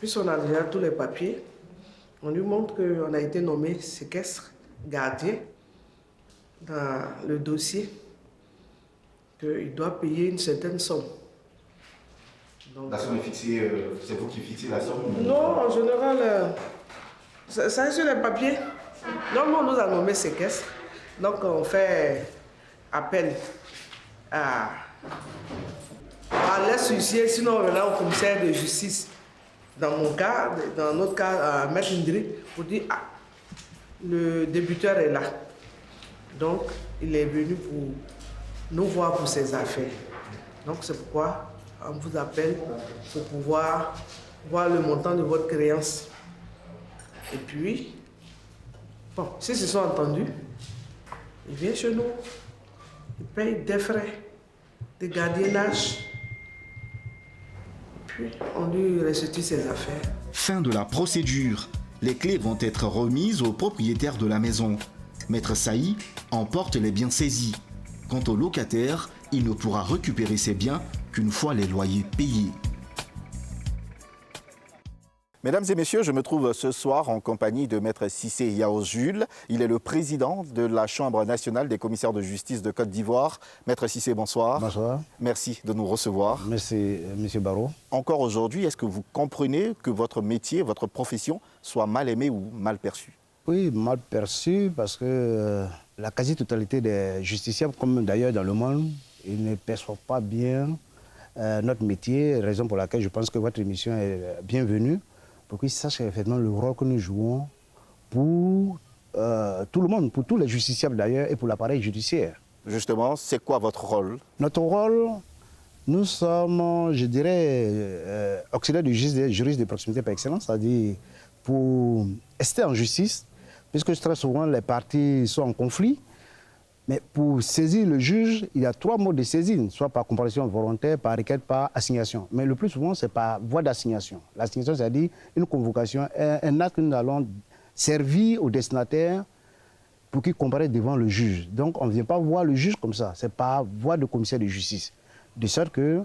Puisqu'on a déjà tous les papiers, on lui montre qu'on a été nommé séquestre, gardien, dans le dossier, qu'il doit payer une certaine somme. Donc, la somme est fixée, c'est vous qui fixez la somme? Non, en général, ça est sur les papiers. Normalement, on nous a nommé séquestre, donc on fait appel à l'aide huissier, sinon on est au commissaire de justice. Dans mon cas, dans notre cas, à Maître Indri, pour dire le débiteur est là. Donc, il est venu pour nous voir pour ses affaires. Donc, c'est pourquoi on vous appelle pour pouvoir voir le montant de votre créance. Et puis, bon, s'ils se sont entendus, ils viennent chez nous, ils payent des frais de gardiennage. Puis, on lui restitue ses affaires. Fin de la procédure. Les clés vont être remises au propriétaire de la maison. Maître Saï emporte les biens saisis. Quant au locataire, il ne pourra récupérer ses biens qu'une fois les loyers payés. Mesdames et messieurs, je me trouve ce soir en compagnie de Maître Cissé Yao Jules. Il est le président de la Chambre nationale des commissaires de justice de Côte d'Ivoire. Maître Cissé, bonsoir. Bonsoir. Merci de nous recevoir. Merci, Monsieur Barrault. Encore aujourd'hui, est-ce que vous comprenez que votre métier, votre profession soit mal aimée ou mal perçue? Oui, mal perçue parce que la quasi-totalité des justiciables, comme d'ailleurs dans le monde, ils ne perçoivent pas bien notre métier, raison pour laquelle je pense que votre émission est bienvenue, pour qu'ils sachent effectivement le rôle que nous jouons pour tout le monde, pour tous les justiciables d'ailleurs et pour l'appareil judiciaire. Justement, c'est quoi votre rôle? Notre rôle, nous sommes, je dirais, auxiliaires du juriste de proximité par excellence, c'est-à-dire pour rester en justice, puisque très souvent les parties sont en conflit. Mais pour saisir le juge, il y a 3 modes de saisine, soit par comparution volontaire, par requête, par assignation. Mais le plus souvent, c'est par voie d'assignation. L'assignation, c'est-à-dire une convocation, un acte que nous allons servir au destinataire pour qu'il comparaisse devant le juge. Donc, on ne vient pas voir le juge comme ça, c'est par voie de commissaire de justice. De sorte que,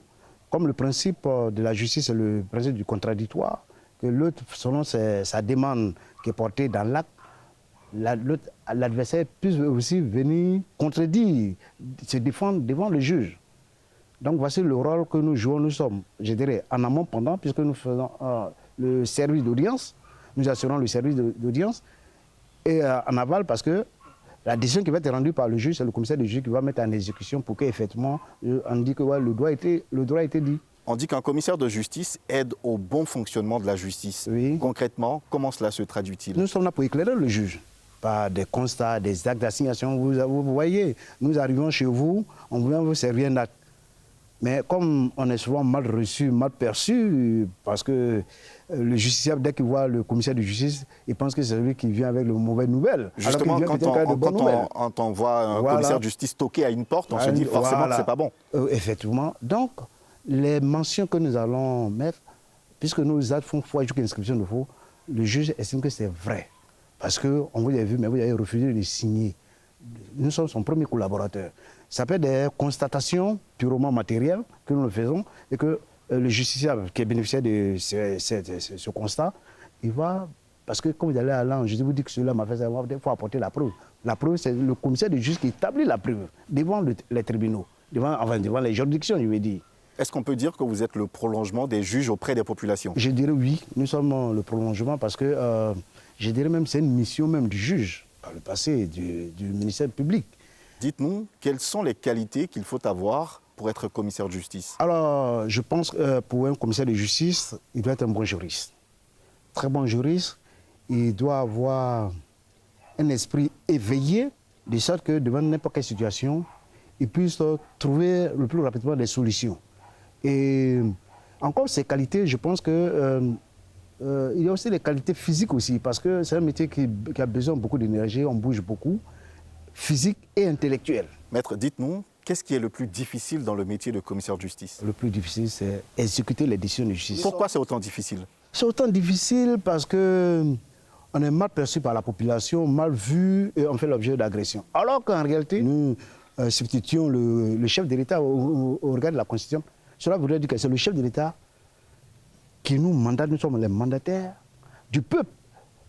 comme le principe de la justice est le principe du contradictoire, que l'autre, selon sa demande qui est portée dans l'acte, l'adversaire puisse aussi venir contredire, se défendre devant le juge. Donc voici le rôle que nous jouons. Nous sommes, je dirais, en amont, pendant, puisque nous faisons le service d'audience, nous assurons le service d'audience, et en aval, parce que la décision qui va être rendue par le juge, c'est le commissaire du juge qui va mettre en exécution pour qu'effectivement, on dit que ouais, le droit a été dit. On dit qu'un commissaire de justice aide au bon fonctionnement de la justice. Oui. Concrètement, comment cela se traduit-il? Nous sommes là pour éclairer le juge, par des constats, des actes d'assignation. Vous voyez, nous arrivons chez vous, on vient vous servir un acte. Mais comme on est souvent mal reçu, mal perçu, parce que le justiciable, dès qu'il voit le commissaire de justice, il pense que c'est celui qui vient avec de mauvaises nouvelles. Justement, quand on voit un commissaire de justice toquer à une porte, on se dit forcément que ce n'est pas bon. Effectivement. Donc, les mentions que nous allons mettre, puisque nos actes font foi jusqu'à l'inscription de faux, le juge estime que c'est vrai. Parce qu'on vous a vu, mais vous avez refusé de signer. Nous sommes son premier collaborateur. Ça peut être des constatations purement matérielles que nous le faisons et que le justiciable qui est bénéficiaire de ce constat, il va, parce que comme vous allez à l'an, je vous dis que cela m'a fait savoir, il faut apporter la preuve. La preuve, c'est le commissaire de justice qui établit la preuve devant les tribunaux, devant les juridictions, je veux dire. Est-ce qu'on peut dire que vous êtes le prolongement des juges auprès des populations? Je dirais oui, nous sommes le prolongement parce que je dirais même que c'est une mission même du juge, par le passé, du ministère public. Dites-nous, quelles sont les qualités qu'il faut avoir pour être commissaire de justice? Alors, je pense que pour un commissaire de justice, il doit être un bon juriste. Très bon juriste, il doit avoir un esprit éveillé, de sorte que devant n'importe quelle situation, il puisse trouver le plus rapidement des solutions. Et encore ces qualités, je pense que il y a aussi des qualités physiques aussi, parce que c'est un métier qui a besoin beaucoup d'énergie, on bouge beaucoup, physique et intellectuel. Maître, dites-nous, qu'est-ce qui est le plus difficile dans le métier de commissaire de justice? Le plus difficile, c'est exécuter les décisions de justice. Pourquoi c'est autant difficile? C'est autant difficile parce qu'on est mal perçu par la population, mal vu et on fait l'objet d'agressions. Alors qu'en réalité, nous substituons le chef de l'État au regard de la Constitution. Cela voudrait dire que c'est le chef de l'État qui nous mandate, nous sommes les mandataires du peuple,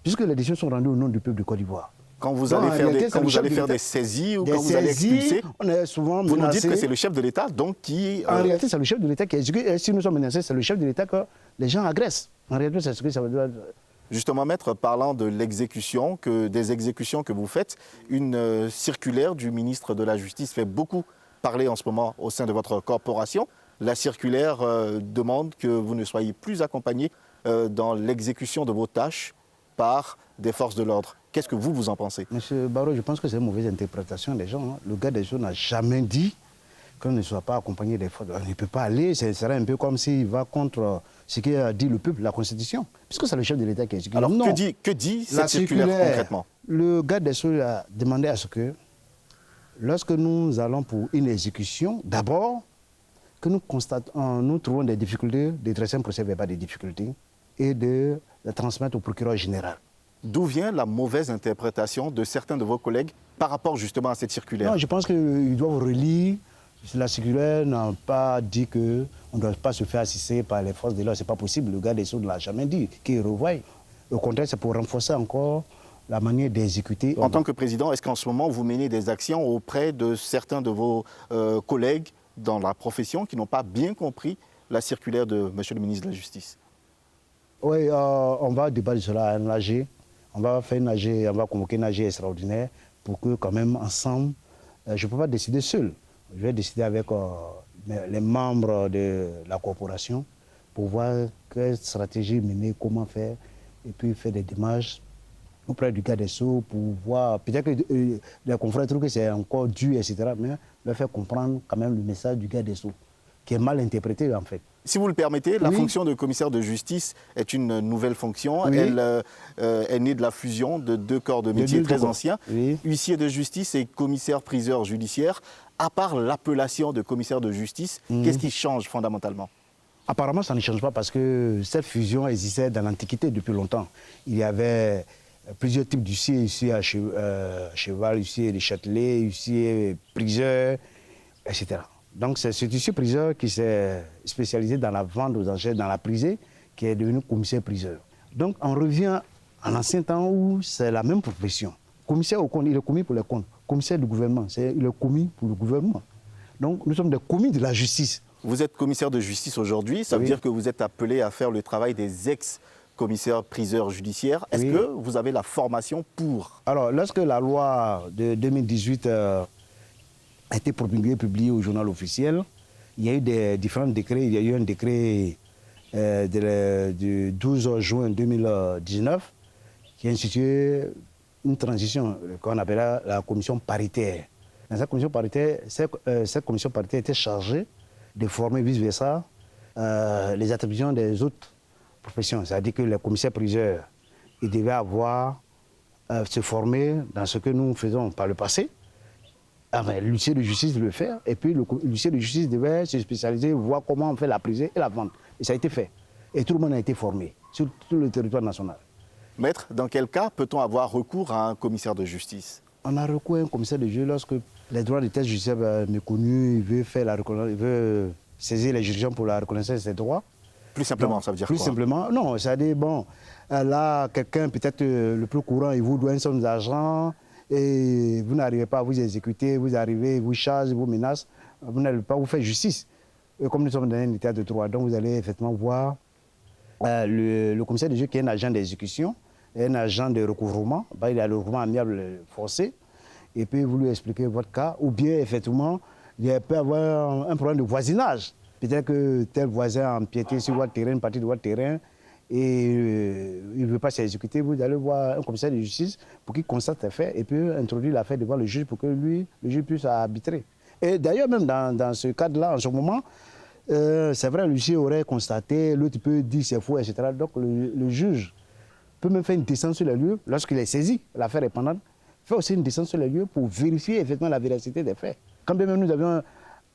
puisque les décisions sont rendues au nom du peuple de Côte d'Ivoire. Quand vous allez faire des saisies ou quand vous allez expulser, on est souvent vous nous dites que c'est le chef de l'État donc qui... En réalité, c'est le chef de l'État qui exécute. Et si nous sommes menacés, c'est le chef de l'État que les gens agressent. En réalité, c'est ce que ça veut dire. Justement, maître, parlant de l'exécution, des exécutions que vous faites, une circulaire du ministre de la Justice fait beaucoup parler en ce moment au sein de votre corporation. La circulaire demande que vous ne soyez plus accompagné dans l'exécution de vos tâches par des forces de l'ordre. Qu'est-ce que vous en pensez? Monsieur Barreau, je pense que c'est une mauvaise interprétation des gens. Le garde des Sceaux n'a jamais dit qu'on ne soit pas accompagné des forces de l'ordre. Il ne peut pas aller, ce serait un peu comme s'il va contre ce qu'a dit le peuple, la Constitution, puisque c'est le chef de l'État qui exécute. Alors, que dit cette circulaire concrètement? Le garde des Sceaux a demandé à ce que, lorsque nous allons pour une exécution, d'abord, que nous trouvons des difficultés, de dresser un procès verbal des difficultés et de la transmettre au procureur général. D'où vient la mauvaise interprétation de certains de vos collègues par rapport justement à cette circulaire? Non, je pense qu'ils doivent relire. La circulaire n'a pas dit qu'on ne doit pas se faire assister par les forces de l'ordre. Ce n'est pas possible. Le garde des Sceaux ne l'a jamais dit, qu'il revoie. Au contraire, c'est pour renforcer encore la manière d'exécuter. En tant que président, est-ce qu'en ce moment, vous menez des actions auprès de certains de vos collègues dans la profession qui n'ont pas bien compris la circulaire de M. le ministre de la Justice? Oui, on va débattre de cela à un AG. On va convoquer une AG extraordinaire pour que quand même ensemble, je ne peux pas décider seul. Je vais décider avec les membres de la corporation pour voir quelle stratégie mener, comment faire, et puis faire des démarches auprès du garde des Sceaux pour voir, peut-être que les confrères trouvent que c'est encore dur, etc., mais leur faire comprendre quand même le message du garde des Sceaux, qui est mal interprété en fait. Si vous le permettez, la fonction de commissaire de justice est une nouvelle fonction. Oui. Elle est née de la fusion de deux corps de métier très anciens. Oui. Huissier de justice et commissaire-priseur judiciaire. À part l'appellation de commissaire de justice, qu'est-ce qui change fondamentalement? Apparemment, ça ne change pas parce que cette fusion existait dans l'Antiquité depuis longtemps. Il y avait plusieurs types d'huissiers, huissiers à cheval, huissiers de Châtelet, huissiers priseurs, etc. Donc c'est ce huissier-priseur qui s'est spécialisé dans la vente aux enchères, dans la prisée, qui est devenu commissaire-priseur. Donc on revient à l'ancien temps où c'est la même profession. Commissaire au compte, il est commis pour les comptes. Commissaire du gouvernement, il est commis pour le gouvernement. Donc nous sommes des commis de la justice. Vous êtes commissaire de justice aujourd'hui, ça veut dire que vous êtes appelé à faire le travail des ex-commissaires-priseurs judiciaires. Est-ce que vous avez la formation pour? Alors lorsque la loi de 2018 a été promulguée, publiée au journal officiel, il y a eu des différents décrets. Il y a eu un décret du 12 juin 2019 qui a institué une transition qu'on appelle la commission paritaire. Dans cette commission paritaire, cette commission paritaire était chargée de former vice-versa les attributions des autres professions. C'est-à-dire que les commissaires-priseurs, ils devaient avoir, se former dans ce que nous faisons par le passé. L'huissier de justice devait le faire, et puis l'huissier de justice devait se spécialiser, voir comment on fait la prise et la vente. Et ça a été fait. Et tout le monde a été formé sur tout le territoire national. Maître, dans quel cas peut-on avoir recours à un commissaire de justice? On a recours à un commissaire de justice lorsque les droits de test judiciaire méconnus, il veut saisir les juridictions pour la reconnaissance de ses droits. Plus simplement, donc, ça veut dire quoi? Plus simplement, non, c'est-à-dire, bon, là, quelqu'un, peut-être le plus courant, il vous doit une somme d'argent, et vous n'arrivez pas à vous exécuter, vous arrivez, il vous charge, il vous menace, vous n'allez pas vous faire justice. Et comme nous sommes dans un état de droit, donc vous allez effectivement voir le commissaire de justice qui est un agent d'exécution, un agent de recouvrement, il a le recouvrement amiable forcé, et puis vous lui expliquez votre cas, ou bien effectivement, il peut y avoir un problème de voisinage. Peut-être que tel voisin a empiété sur votre terrain, une partie de votre terrain, et il ne veut pas s'exécuter, vous allez voir un commissaire de justice pour qu'il constate les faits et puis introduire l'affaire devant le juge pour que lui, le juge puisse arbitrer. Et d'ailleurs, même dans ce cadre-là, en ce moment, c'est vrai, le juge aurait constaté, l'autre peut dire c'est faux, etc. Donc le juge peut même faire une descente sur les lieux lorsqu'il est saisi, l'affaire est pendante, fait aussi une descente sur les lieux pour vérifier effectivement la véracité des faits. Quand bien même nous avions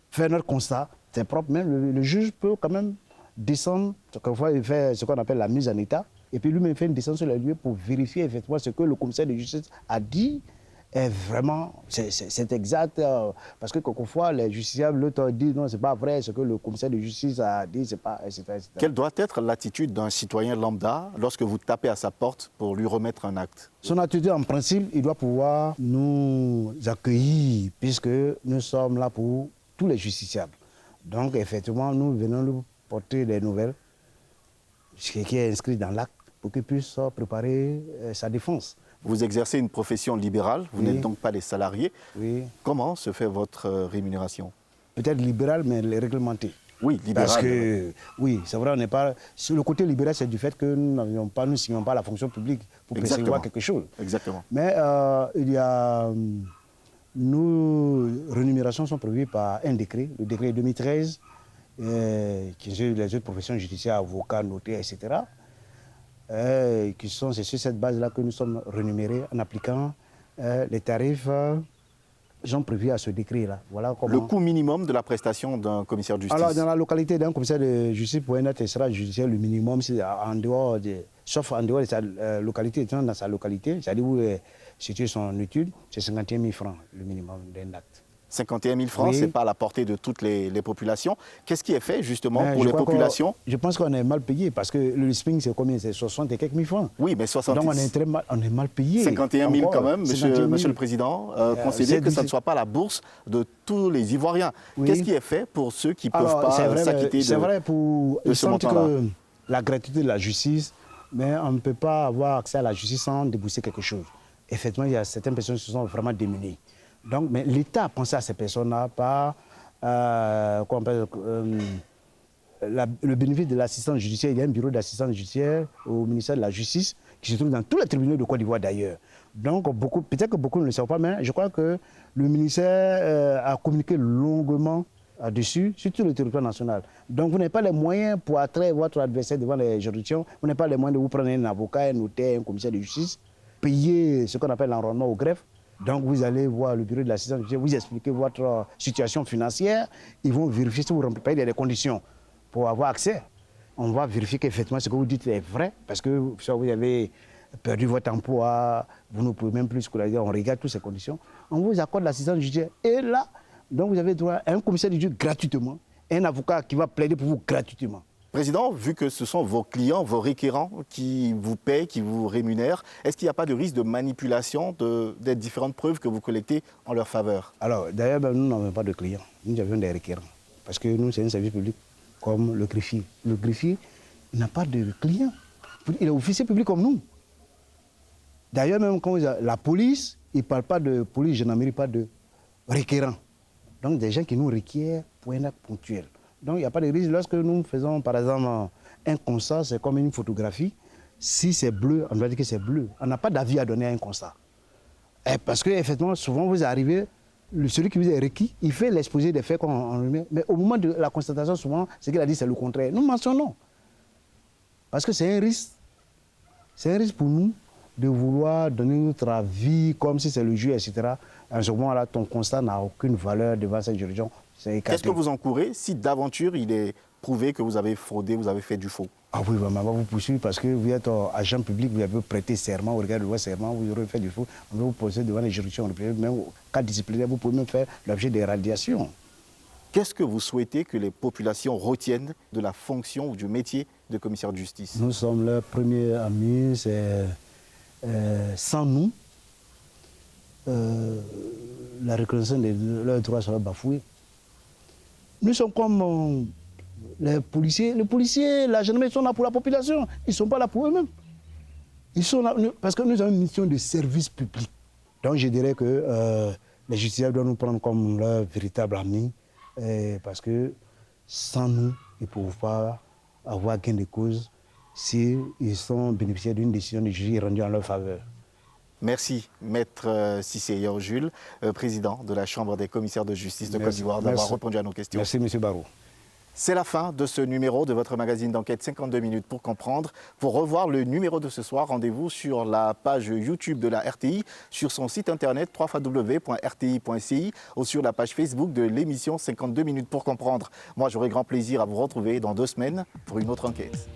fait notre constat, c'est propre, même le juge peut quand même descendre, quelquefois il fait ce qu'on appelle la mise en état, et puis lui-même fait une descente sur les lieux pour vérifier effectivement ce que le commissaire de justice a dit est vraiment, c'est exact, parce que quelquefois les justiciables, l'autre dit non, c'est pas vrai, ce que le commissaire de justice a dit, c'est pas, etc., etc. Quelle doit être l'attitude d'un citoyen lambda lorsque vous tapez à sa porte pour lui remettre un acte? Son attitude, en principe, il doit pouvoir nous accueillir, puisque nous sommes là pour tous les justiciables. Donc, effectivement, nous venons lui porter des nouvelles, ce qui est inscrit dans l'acte, pour qu'il puisse préparer sa défense. Vous exercez une profession libérale, vous n'êtes donc pas des salariés. Oui. Comment se fait votre rémunération? Peut-être libérale, mais réglementée. Oui, libérale. Parce que, oui, c'est vrai, on n'est pas... Sur le côté libéral, c'est du fait que nous ne signons pas la fonction publique pour percevoir quelque chose. Exactement. Mais il y a... Nos rémunérations sont prévues par un décret, le décret 2013, qui est les autres professions judiciaires, avocats, notaires, etc. C'est sur cette base-là que nous sommes rémunérés en appliquant les tarifs sont prévus à ce décret-là. Voilà comment... Le coût minimum de la prestation d'un commissaire de justice? Alors, dans la localité d'un commissaire de justice, pour un acte judiciaire, le minimum, c'est en dehors sauf en dehors de sa localité, dans sa localité, c'est-à-dire où est située son étude, c'est 51 000 francs, le minimum d'un acte. 51 000 francs, oui. Ce n'est pas à la portée de toutes les populations. Qu'est-ce qui est fait justement pour les populations? Je pense qu'on est mal payé parce que le SPING, c'est combien? C'est 60 et quelques mille francs. Oui, mais 60. Donc on est mal payé. 51 000 quand même, monsieur le Président. Concédez que ça ne soit pas la bourse de tous les Ivoiriens. Oui. Qu'est-ce qui est fait pour ceux qui ne peuvent pas s'acquitter de ce montant-là? C'est vrai, pour que la gratuité de la justice, mais on ne peut pas avoir accès à la justice sans débourser quelque chose. Effectivement, il y a certaines personnes qui sont vraiment démunies. Donc, mais l'État a pensé à ces personnes-là par le bénéfice de l'assistance judiciaire. Il y a un bureau d'assistance judiciaire au ministère de la Justice qui se trouve dans tous les tribunaux de Côte d'Ivoire d'ailleurs. Donc, peut-être que beaucoup ne le savent pas, mais je crois que le ministère a communiqué longuement dessus sur tout le territoire national. Donc, vous n'avez pas les moyens pour attraire votre adversaire devant les juridictions. Vous n'avez pas les moyens de vous prendre un avocat, un notaire, un commissaire de justice, payer ce qu'on appelle l'enrôlement au greffe. Donc, vous allez voir le bureau de l'assistance judiciaire, vous expliquez votre situation financière. Ils vont vérifier si vous remplissez des conditions pour avoir accès. On va vérifier qu'effectivement ce que vous dites est vrai, parce que soit vous avez perdu votre emploi, vous ne pouvez même plus scolariser, on regarde toutes ces conditions. On vous accorde l'assistance judiciaire. Et là, donc vous avez droit à un commissaire de justice gratuitement, un avocat qui va plaider pour vous gratuitement. Président, vu que ce sont vos clients, vos requérants qui vous payent, qui vous rémunèrent, est-ce qu'il n'y a pas de risque de manipulation des différentes preuves que vous collectez en leur faveur? Alors, d'ailleurs, nous n'avons pas de clients, nous avons des requérants. Parce que nous, c'est un service public comme le greffier. Le greffier n'a pas de clients. Il est officier public comme nous. D'ailleurs, même quand la police, il ne parle pas de police, gendarmerie, pas de requérants. Donc, des gens qui nous requièrent pour un acte ponctuel. Donc, il n'y a pas de risque. Lorsque nous faisons, par exemple, un constat, c'est comme une photographie. Si c'est bleu, on doit dire que c'est bleu. On n'a pas d'avis à donner à un constat. Et parce qu'effectivement, souvent, vous arrivez, celui qui vous est requis, il fait l'exposé des faits qu'on lui met. Mais au moment de la constatation, souvent, ce qu'il a dit, c'est le contraire. Nous mentionnons. Parce que c'est un risque. C'est un risque pour nous de vouloir donner notre avis comme si c'est le juge, etc. À ce moment-là, ton constat n'a aucune valeur devant cette juridiction. Qu'est-ce que vous encourez si d'aventure il est prouvé que vous avez fraudé, vous avez fait du faux? Ah oui, on va vous poursuivre parce que vous êtes agent public, vous avez prêté serment, au regard de loi serment, vous aurez fait du faux. On va vous poser devant les juridictions, même au cas disciplinaire, vous pouvez même faire l'objet des radiations. Qu'est-ce que vous souhaitez que les populations retiennent de la fonction ou du métier de commissaire de justice? Nous sommes leurs premiers amis, c'est sans nous, la reconnaissance de leurs droits sera bafouée. Nous sommes comme les policiers. Les policiers, la gendarmerie sont là pour la population. Ils ne sont pas là pour eux-mêmes. Ils sont là parce que nous avons une mission de service public. Donc je dirais que les justiciables doivent nous prendre comme leurs véritables amis. Parce que sans nous, ils ne peuvent pas avoir gain de cause s'ils sont bénéficiaires d'une décision de justice rendue en leur faveur. Merci, Maître Cissé Jules, président de la Chambre des commissaires de justice de Côte d'Ivoire, d'avoir répondu à nos questions. Merci, M. Barrault. C'est la fin de ce numéro de votre magazine d'enquête 52 minutes pour comprendre. Pour revoir le numéro de ce soir, rendez-vous sur la page YouTube de la RTI, sur son site internet www.rti.ci ou sur la page Facebook de l'émission 52 minutes pour comprendre. Moi, j'aurai grand plaisir à vous retrouver dans 2 semaines pour une autre enquête.